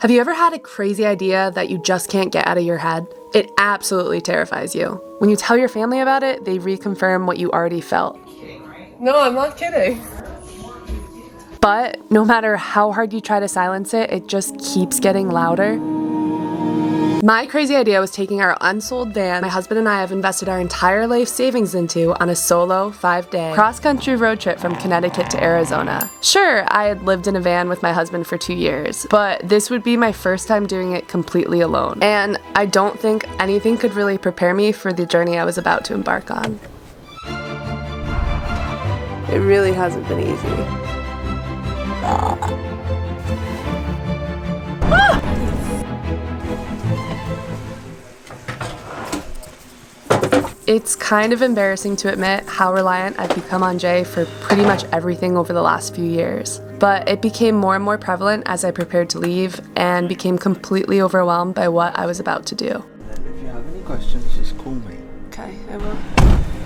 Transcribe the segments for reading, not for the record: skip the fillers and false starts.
Have you ever had a crazy idea that you just can't get out of your head? It absolutely terrifies you. When you tell your family about it, they reconfirm what you already felt. No, I'm not kidding. But no matter how hard you try to silence it, it just keeps getting louder. My crazy idea was taking our unsold van my husband and I have invested our entire life savings into on a solo 5-day cross-country road trip from Connecticut to Arizona. Sure, I had lived in a van with my husband for 2 years, but this would be my first time doing it completely alone. And I don't think anything could really prepare me for the journey I was about to embark on. It really hasn't been easy. It's kind of embarrassing to admit how reliant I've become on Jay for pretty much everything over the last few years. But it became more and more prevalent as I prepared to leave and became completely overwhelmed by what I was about to do. If you have any questions, just call me. Okay, I will.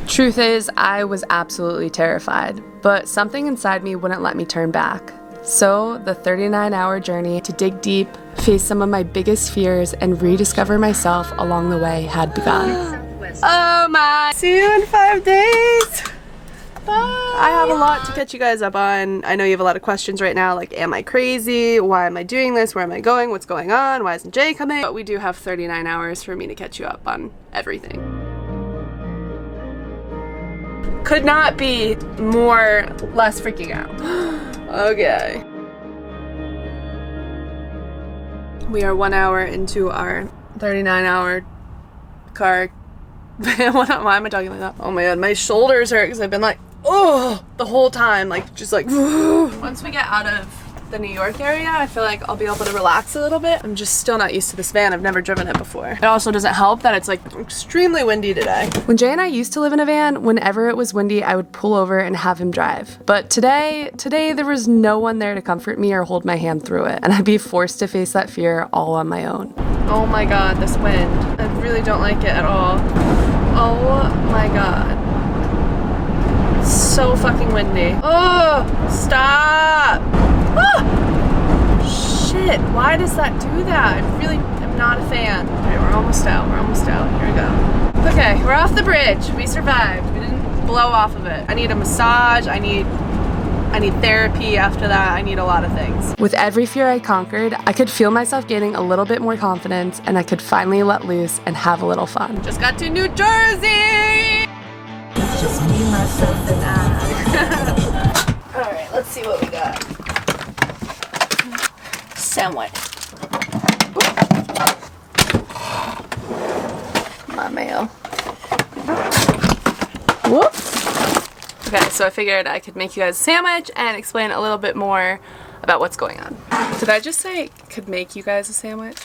Truth is, I was absolutely terrified, but something inside me wouldn't let me turn back. So the 39-hour journey to dig deep, face some of my biggest fears, and rediscover myself along the way had begun. Oh my! See you in 5 days! Bye! I have a lot to catch you guys up on. I know you have a lot of questions right now, like, am I crazy? Why am I doing this? Where am I going? What's going on? Why isn't Jay coming? But we do have 39 hours for me to catch you up on everything. Could not be less freaking out. Okay. We are 1 hour into our 39-hour car. Why am I talking like that? Oh my god, my shoulders hurt because I've been like, oh, the whole time, like, just like, once we get out of the New York area, I feel like I'll be able to relax a little bit. I'm just still not used to this van. I've never driven it before. It also doesn't help that it's like extremely windy today. When Jay and I used to live in a van, whenever it was windy, I would pull over and have him drive. But today there was no one there to comfort me or hold my hand through it, and I'd be forced to face that fear all on my own. Oh my god, this wind. I really don't like it at all. Oh my god. It's so fucking windy. Oh, stop! Ah! Shit, why does that do that? I really am not a fan. Okay, we're almost out. Here we go. Okay, we're off the bridge. We survived. We didn't blow off of it. I need a massage. I need therapy after that. I need a lot of things. With every fear I conquered, I could feel myself gaining a little bit more confidence, and I could finally let loose and have a little fun. Just got to New Jersey! It's just me, myself, and I. Alright, let's see what we got. Sandwich. My mail. Whoops. Okay, so I figured I could make you guys a sandwich and explain a little bit more about what's going on. Did I just say could make you guys a sandwich?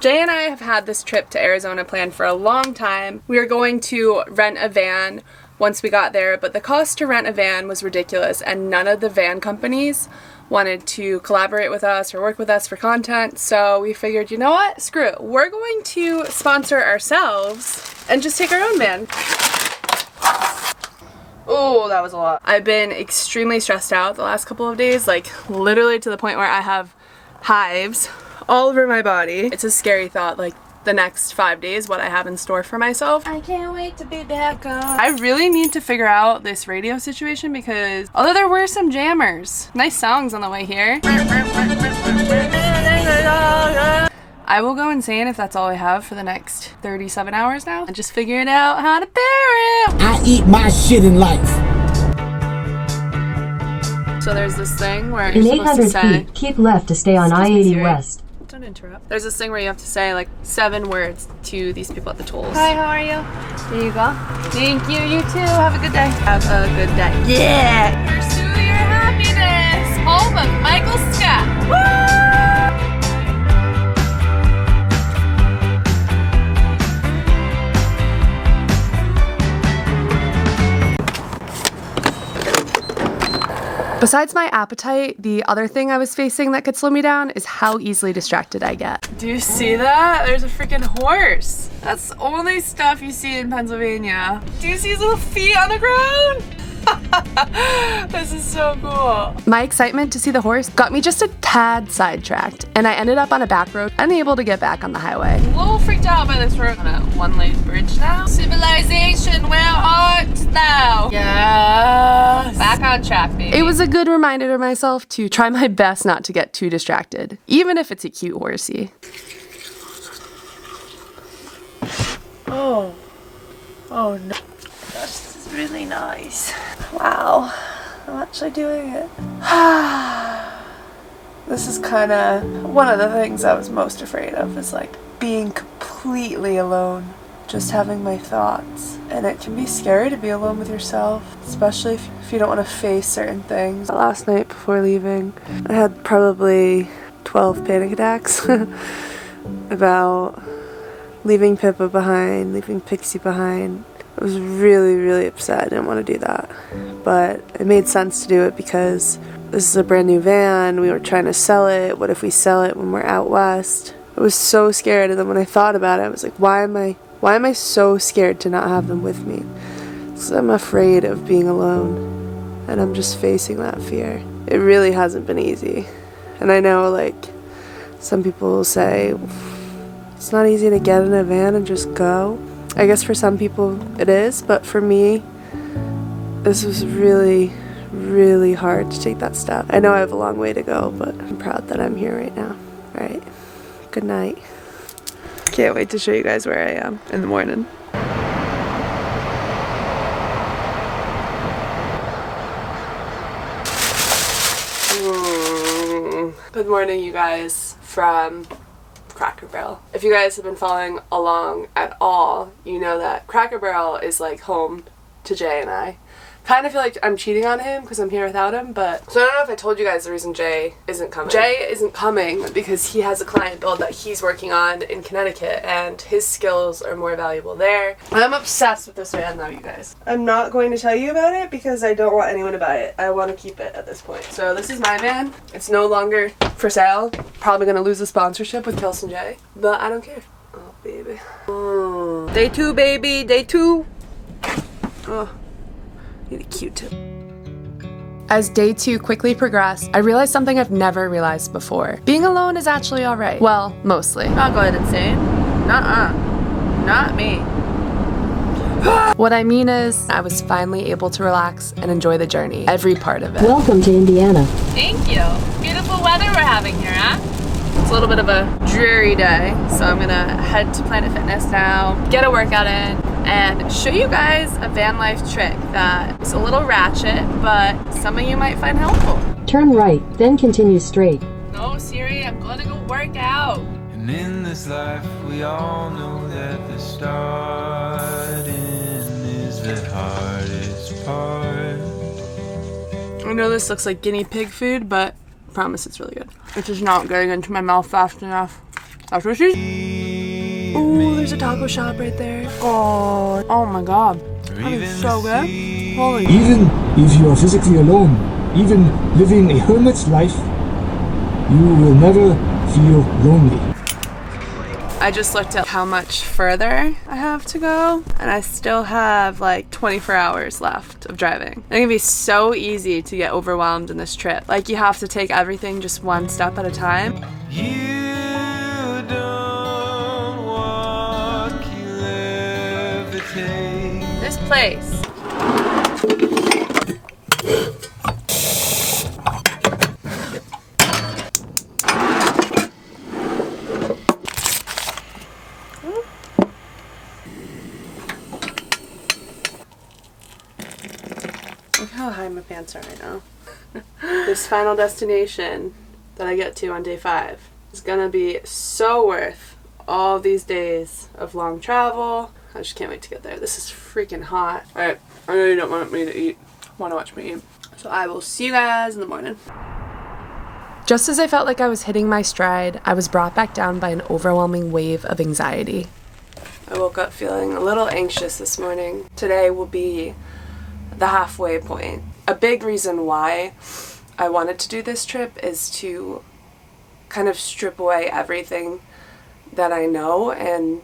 Jay and I have had this trip to Arizona planned for a long time. We were going to rent a van once we got there, but the cost to rent a van was ridiculous, and none of the van companies wanted to collaborate with us or work with us for content, so we figured, you know what? Screw it. We're going to sponsor ourselves and just take our own van. Oh, that was a lot. I've been extremely stressed out the last couple of days, like literally to the point where I have hives all over my body. It's a scary thought, like the next 5 days, what I have in store for myself. I can't wait to be back on. I really need to figure out this radio situation because although there were some jammers, nice songs on the way here. I will go insane if that's all I have for the next 37 hours now. I'm just figuring out how to bear it. I eat my shit in life. So there's this thing where you're supposed to say... In 800 feet, keep left to stay on I-80 West. Don't interrupt. There's this thing where you have to say like 7 words to these people at the tolls. Hi, how are you? There you go. Thank you, you too. Have a good day. Have a good day. Yeah! Pursue your happiness. Home of Michael Scott. Woo! Besides my appetite, the other thing I was facing that could slow me down is how easily distracted I get. Do you see that? There's a freaking horse. That's the only stuff you see in Pennsylvania. Do you see his little feet on the ground? This is so cool. My excitement to see the horse got me just a tad sidetracked, and I ended up on a back road, unable to get back on the highway. A little freaked out by this road. On a one-lane bridge now. Civilization, where art thou? Yes. Back on track, baby. It was a good reminder to myself to try my best not to get too distracted, even if it's a cute horsey. Oh no. Gosh, this is really nice. Wow, I'm actually doing it. This is kind of one of the things I was most afraid of, is like being completely alone, just having my thoughts. And it can be scary to be alone with yourself, especially if you don't want to face certain things. Last night before leaving, I had probably 12 panic attacks about leaving Pippa behind, leaving Pixie behind. I was really, really upset. I didn't want to do that. But it made sense to do it because this is a brand new van. We were trying to sell it. What if we sell it when we're out west? I was so scared, and then when I thought about it, I was like, why am I so scared to not have them with me? Because I'm afraid of being alone, and I'm just facing that fear. It really hasn't been easy. And I know, like, some people will say, it's not easy to get in a van and just go. I guess for some people it is, but for me, this was really, really hard to take that step. I know I have a long way to go, but I'm proud that I'm here right now. All right, good night. Can't wait to show you guys where I am in the morning. Good morning, you guys, from Cracker Barrel. If you guys have been following along at all, you know that Cracker Barrel is like home to Jay and I. Kind of feel like I'm cheating on him because I'm here without him, but so I don't know if I told you guys the reason Jay isn't coming. Jay isn't coming because he has a client build that he's working on in Connecticut, and his skills are more valuable there. I'm obsessed with this van though, you guys. I'm not going to tell you about it because I don't want anyone to buy it. I want to keep it at this point. So this is my van. It's no longer for sale. Probably going to lose the sponsorship with Kels and Jay, but I don't care. Oh, baby. Day 2, baby. Day 2. Oh. Need a Q-tip. As day 2 quickly progressed, I realized something I've never realized before. Being alone is actually alright. Well, mostly. Not going insane. Nuh-uh. Not me. What I mean is, I was finally able to relax and enjoy the journey. Every part of it. Welcome to Indiana. Thank you. Beautiful weather we're having here, huh? It's a little bit of a dreary day, so I'm gonna head to Planet Fitness now, get a workout in, and show you guys a van life trick that is a little ratchet, but some of you might find helpful. Turn right, then continue straight. No, Siri, I'm gonna go work out. And in this life, we all know that the starting is the hardest part. I know this looks like guinea pig food, but I promise it's really good. It's just not getting into my mouth fast enough. That's what she's. Oh, there's a taco shop right there. God. Oh my god. That is so good. Holy. Even if you are physically alone, even living a hermit's life, you will never feel lonely. I just looked at how much further I have to go, and I still have like 24 hours left of driving. It's gonna be so easy to get overwhelmed in this trip. Like, you have to take everything just one step at a time. You don't walk, you levitate. This place. Look how high my pants are right now. This final destination that I get to on day 5 is gonna be so worth all these days of long travel. I just can't wait to get there. This is freaking hot. Alright, I know you don't want me to eat. Want to watch me eat. So I will see you guys in the morning. Just as I felt like I was hitting my stride, I was brought back down by an overwhelming wave of anxiety. I woke up feeling a little anxious this morning. Today will be the halfway point. A big reason why I wanted to do this trip is to kind of strip away everything that I know and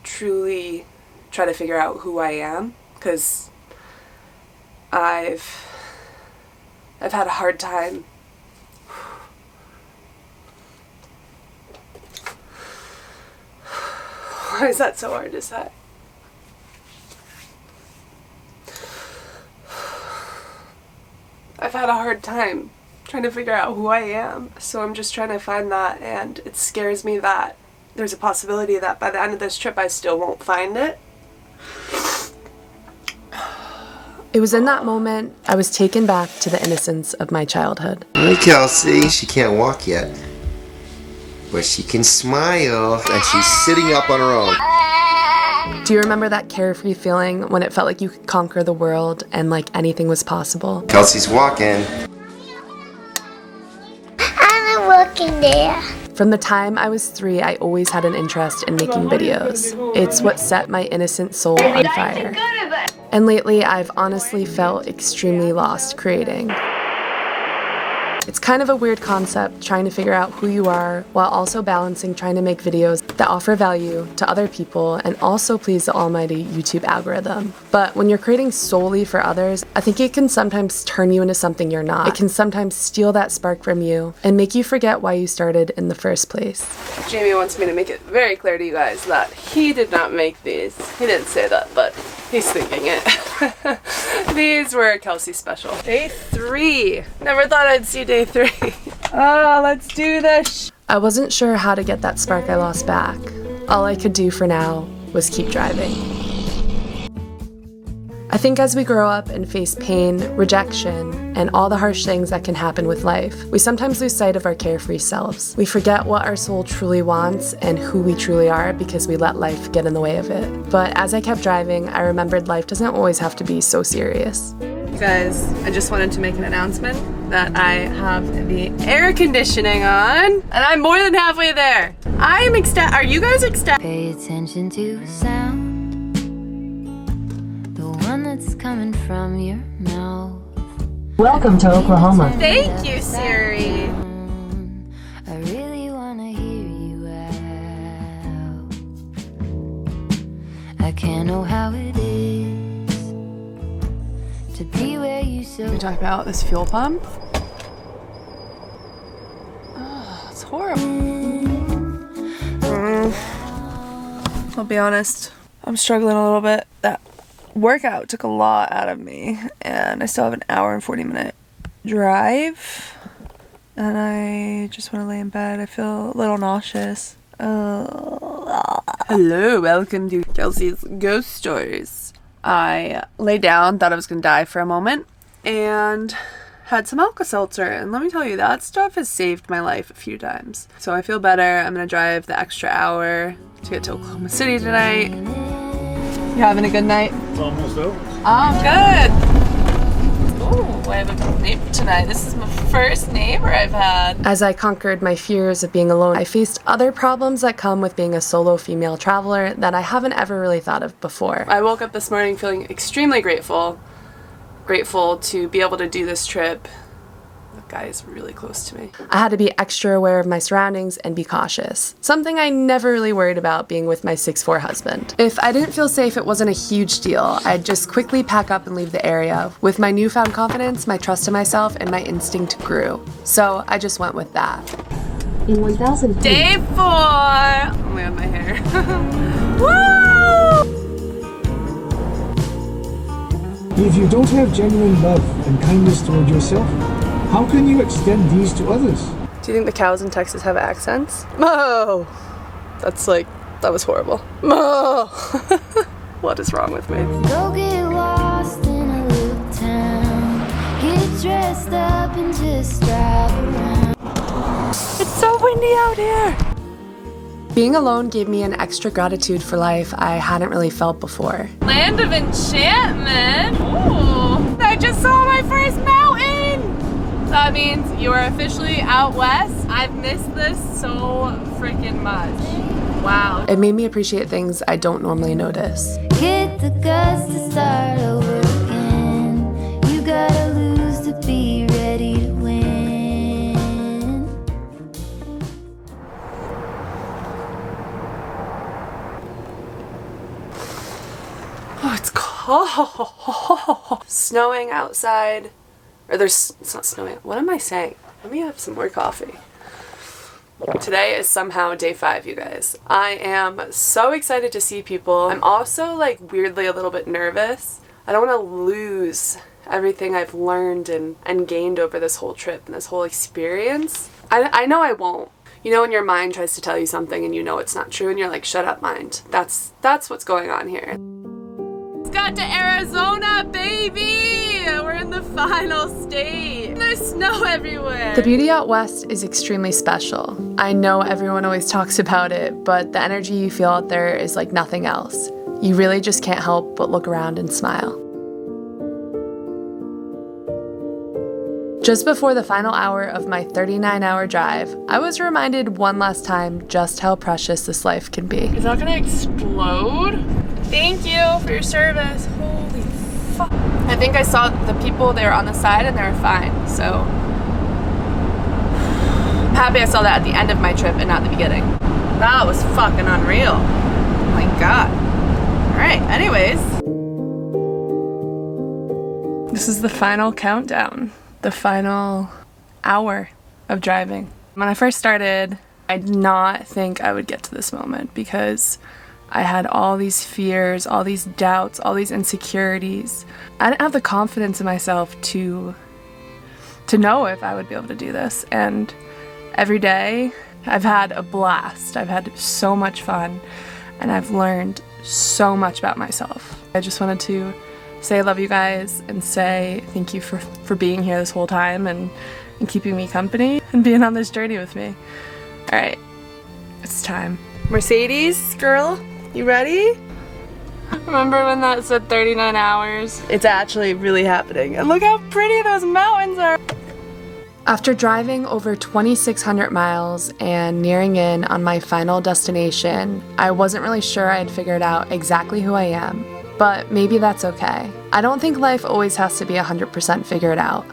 truly try to figure out who I am, because I've had a hard time why is that so hard to say? I've had a hard time trying to figure out who I am, so I'm just trying to find that, and it scares me that there's a possibility that by the end of this trip I still won't find it. It was in that moment I was taken back to the innocence of my childhood. Hey, Kelsey. She can't walk yet, but she can smile, and she's sitting up on her own. Do you remember that carefree feeling when it felt like you could conquer the world and like anything was possible? Kelsey's walking. I'm walking there. From the time I was 3, I always had an interest in making videos. It's what set my innocent soul on fire. And lately, I've honestly felt extremely lost creating. It's kind of a weird concept, trying to figure out who you are while also balancing trying to make videos that offer value to other people and also please the almighty YouTube algorithm. But when you're creating solely for others, I think it can sometimes turn you into something you're not. It can sometimes steal that spark from you and make you forget why you started in the first place. Jamie wants me to make it very clear to you guys that he did not make these. He didn't say that, but he's thinking it. These were Kelsey special. Day 3. Never thought I'd see day 3. Oh, let's do this. I wasn't sure how to get that spark I lost back. All I could do for now was keep driving. I think as we grow up and face pain, rejection, and all the harsh things that can happen with life, we sometimes lose sight of our carefree selves. We forget what our soul truly wants and who we truly are because we let life get in the way of it. But as I kept driving, I remembered life doesn't always have to be so serious. You guys, I just wanted to make an announcement that I have the air conditioning on, and I'm more than halfway there. I am ecstatic. Are you guys ecstatic? Pay attention to sound. That's coming from your mouth. Welcome to Oklahoma. Thank you, Siri. I really wanna hear you out. I can't know how it is to be where you so. We talk about this fuel pump. Oh, it's horrible. I'll be honest, I'm struggling a little bit. That workout took a lot out of me, and I still have an hour and 40-minute drive, and I just want to lay in bed. I feel a little nauseous. Hello, welcome to Kelsey's Ghost Stories. I lay down, thought I was going to die for a moment, and had some Alka-Seltzer, and let me tell you, that stuff has saved my life a few times. So I feel better. I'm going to drive the extra hour to get to Oklahoma City tonight. You having a good night? It's almost over. Oh, good. Oh, I have a neighbor tonight. This is my first neighbor I've had. As I conquered my fears of being alone, I faced other problems that come with being a solo female traveler that I haven't ever really thought of before. I woke up this morning feeling extremely grateful to be able to do this trip. The guy is really close to me. I had to be extra aware of my surroundings and be cautious. Something I never really worried about being with my 6'4" husband. If I didn't feel safe, it wasn't a huge deal. I'd just quickly pack up and leave the area. With my newfound confidence, my trust in myself, and my instinct grew. So I just went with that. In 1,000 feet. Day 4! Oh my god, my hair. Woo! If you don't have genuine love and kindness toward yourself, how can you extend these to others? Do you think the cows in Texas have accents? Moo! That was horrible. Moo! What is wrong with me? Go get lost in a little town. Get dressed up and just drive around. It's so windy out here! Being alone gave me an extra gratitude for life I hadn't really felt before. Land of enchantment! Ooh! I just saw my first mountain! That means you are officially out west. I've missed this so freaking much. Wow. It made me appreciate things I don't normally notice. Get the guts to start over again. You gotta lose to be ready to win. Oh, it's cold. snowing outside. Or it's not snowing. What am I saying? Let me have some more coffee. Today is somehow day 5, you guys. I am so excited to see people. I'm also like weirdly a little bit nervous. I don't want to lose everything I've learned and gained over this whole trip and this whole experience. I know I won't. You know when your mind tries to tell you something and you know it's not true and you're like, shut up, mind. That's what's going on here. It's got to Arizona, baby! We're in the final state. There's snow everywhere. The beauty out west is extremely special. I know everyone always talks about it, but the energy you feel out there is like nothing else. You really just can't help but look around and smile. Just before the final hour of my 39-hour drive, I was reminded one last time just how precious this life can be. Is that gonna explode? Thank you for your service. Holy fuck. I think I saw the people there on the side and they were fine, so I'm happy I saw that at the end of my trip and not the beginning. That was fucking unreal. Oh my god. Alright, anyways. This is the final countdown. The final hour of driving. When I first started, I did not think I would get to this moment because I had all these fears, all these doubts, all these insecurities. I didn't have the confidence in myself to know if I would be able to do this. And every day, I've had a blast. I've had so much fun, and I've learned so much about myself. I just wanted to say I love you guys and say thank you for being here this whole time and keeping me company and being on this journey with me. All right, it's time. Mercedes, girl, you ready? Remember when that said 39 hours? It's actually really happening. And look how pretty those mountains are. After driving over 2,600 miles and nearing in on my final destination, I wasn't really sure I had figured out exactly who I am. But maybe that's okay. I don't think life always has to be 100% figured out.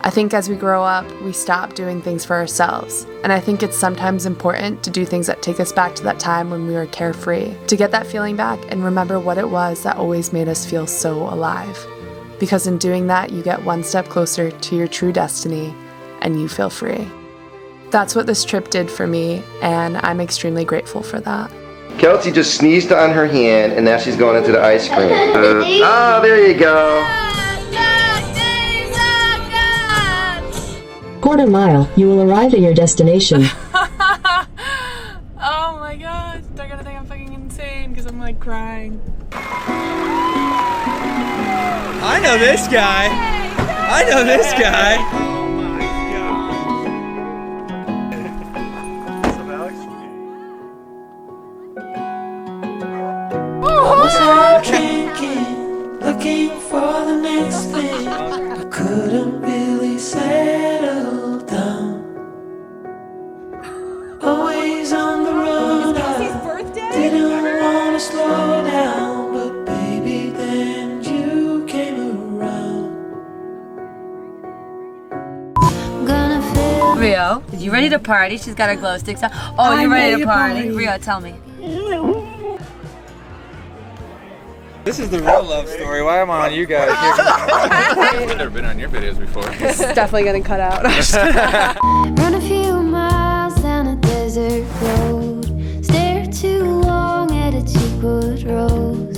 I think as we grow up, we stop doing things for ourselves. And I think it's sometimes important to do things that take us back to that time when we were carefree, to get that feeling back and remember what it was that always made us feel so alive. Because in doing that, you get one step closer to your true destiny and you feel free. That's what this trip did for me, and I'm extremely grateful for that. Kelsey just sneezed on her hand, and now she's going into the ice cream. Oh, there you go. Quarter mile, you will arrive at your destination. Oh my god, they're gonna think I'm fucking insane because I'm like crying. I know this guy. I know this guy. Looking for the next thing, I couldn't really settle down. Always on the road, I didn't want to slow down, but baby, then you came around. Rio, you ready to party? She's got her glow sticks out. Oh, you're ready to party. Rio, tell me. This is the real love story. Why am I on you guys? I've never been on your videos before. It's definitely getting cut out. Run a few miles down a desert road. Stare too long at a cheap wood rose.